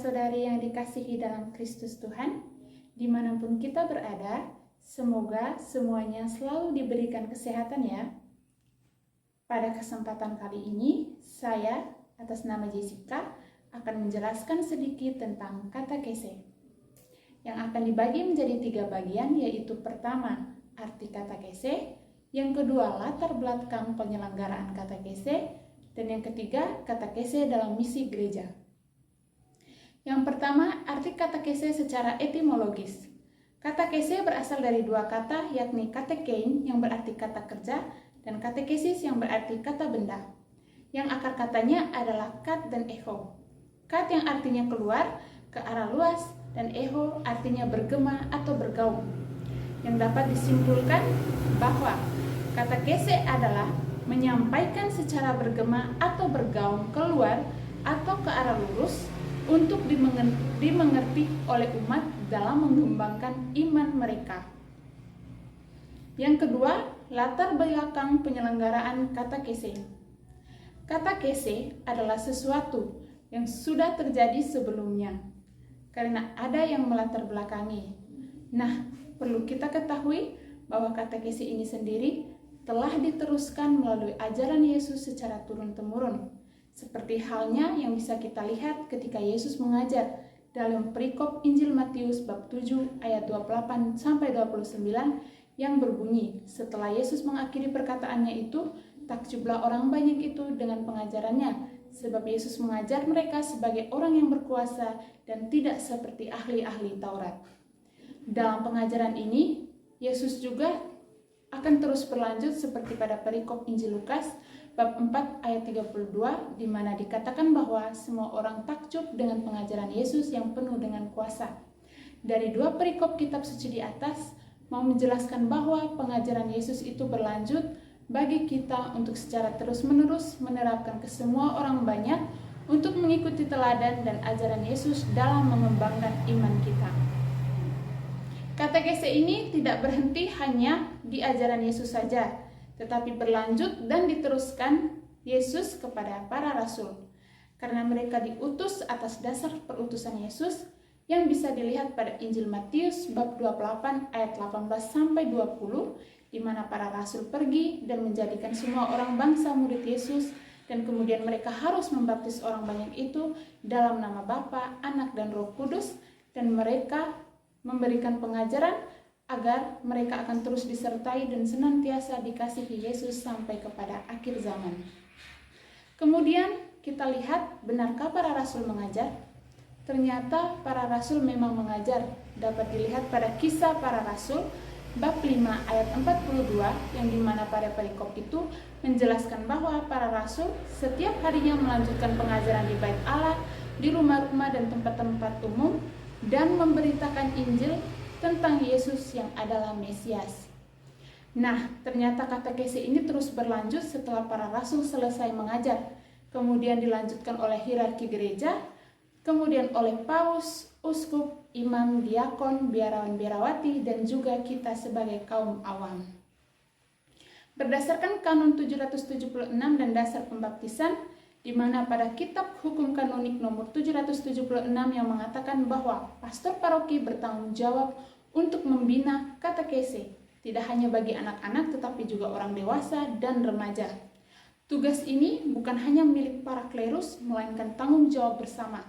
saudara-saudari yang dikasihi dalam Kristus Tuhan, dimanapun kita berada, semoga semuanya selalu diberikan kesehatan ya. Pada kesempatan kali ini, saya atas nama Jessica akan menjelaskan sedikit tentang katekese, yang akan dibagi menjadi 3 bagian, yaitu pertama, arti katekese, yang kedua, latar belakang penyelenggaraan katekese, dan yang ketiga, katekese dalam misi gereja. Yang pertama, arti katekese secara etimologis. Katekese berasal dari 2 kata, yakni katekein yang berarti kata kerja dan katekesis yang berarti kata benda. Yang akar katanya adalah kat dan echo. Kat yang artinya keluar ke arah luas dan echo artinya bergema atau bergaung. Yang dapat disimpulkan bahwa katekese adalah menyampaikan secara bergema atau bergaung keluar atau ke arah lurus untuk dimengerti oleh umat dalam mengembangkan iman mereka. Yang kedua, latar belakang penyelenggaraan katekese. Katekese adalah sesuatu yang sudah terjadi sebelumnya, karena ada yang melatar belakangi. Nah, perlu kita ketahui bahwa katekese ini sendiri telah diteruskan melalui ajaran Yesus secara turun-temurun. Seperti halnya yang bisa kita lihat ketika Yesus mengajar dalam perikop Injil Matius bab 7 ayat 28 sampai 29 yang berbunyi, setelah Yesus mengakhiri perkataannya itu, takjublah orang banyak itu dengan pengajarannya, sebab Yesus mengajar mereka sebagai orang yang berkuasa dan tidak seperti ahli-ahli Taurat. Dalam pengajaran ini, Yesus juga akan terus berlanjut seperti pada perikop Injil Lukas bab 4 ayat 32 di mana dikatakan bahwa semua orang takjub dengan pengajaran Yesus yang penuh dengan kuasa. Dari 2 perikop kitab suci di atas mau menjelaskan bahwa pengajaran Yesus itu berlanjut bagi kita untuk secara terus-menerus menerapkan ke semua orang banyak untuk mengikuti teladan dan ajaran Yesus dalam mengembangkan iman kita. Katekese ini tidak berhenti hanya di ajaran Yesus saja, tetapi berlanjut dan diteruskan Yesus kepada para rasul. Karena mereka diutus atas dasar perutusan Yesus yang bisa dilihat pada Injil Matius bab 28 ayat 18 sampai 20 di mana para rasul pergi dan menjadikan semua orang bangsa murid Yesus dan kemudian mereka harus membaptis orang banyak itu dalam nama Bapa, Anak dan Roh Kudus dan mereka memberikan pengajaran agar mereka akan terus disertai dan senantiasa dikasihi Yesus sampai kepada akhir zaman. Kemudian kita lihat, benarkah para rasul mengajar? Ternyata para rasul memang mengajar. Dapat dilihat pada Kisah Para Rasul bab 5 ayat 42 yang dimana pada perikop itu menjelaskan bahwa para rasul setiap harinya melanjutkan pengajaran di bait Allah, di rumah-rumah dan tempat-tempat umum dan memberitakan Injil tentang Yesus yang adalah Mesias. Nah, ternyata katekese ini terus berlanjut setelah para rasul selesai mengajar. Kemudian dilanjutkan oleh hierarki gereja, kemudian oleh paus, uskup, imam, diakon, biarawan-biarawati, dan juga kita sebagai kaum awam. Berdasarkan Kanun 776 dan dasar pembaptisan, di mana pada kitab hukum kanonik nomor 776 yang mengatakan bahwa pastor paroki bertanggung jawab untuk membina katekese, tidak hanya bagi anak-anak tetapi juga orang dewasa dan remaja. Tugas ini bukan hanya milik para klerus, melainkan tanggung jawab bersama.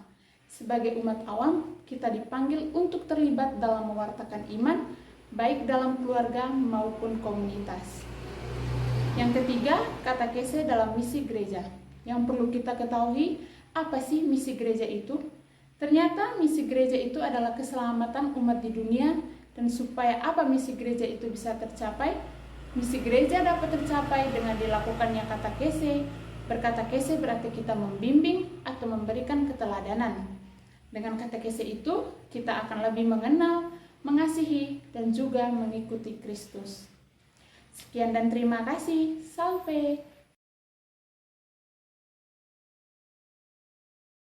Sebagai umat awam, kita dipanggil untuk terlibat dalam mewartakan iman, baik dalam keluarga maupun komunitas. Yang ketiga, katekese dalam misi gereja. Yang perlu kita ketahui, apa sih misi gereja itu? Ternyata misi gereja itu adalah keselamatan umat di dunia, dan supaya apa misi gereja itu bisa tercapai? Misi gereja dapat tercapai dengan dilakukannya katekese. Berkatekese berarti kita membimbing atau memberikan keteladanan. Dengan katekese itu, kita akan lebih mengenal, mengasihi, dan juga mengikuti Kristus. Sekian dan terima kasih. Salve!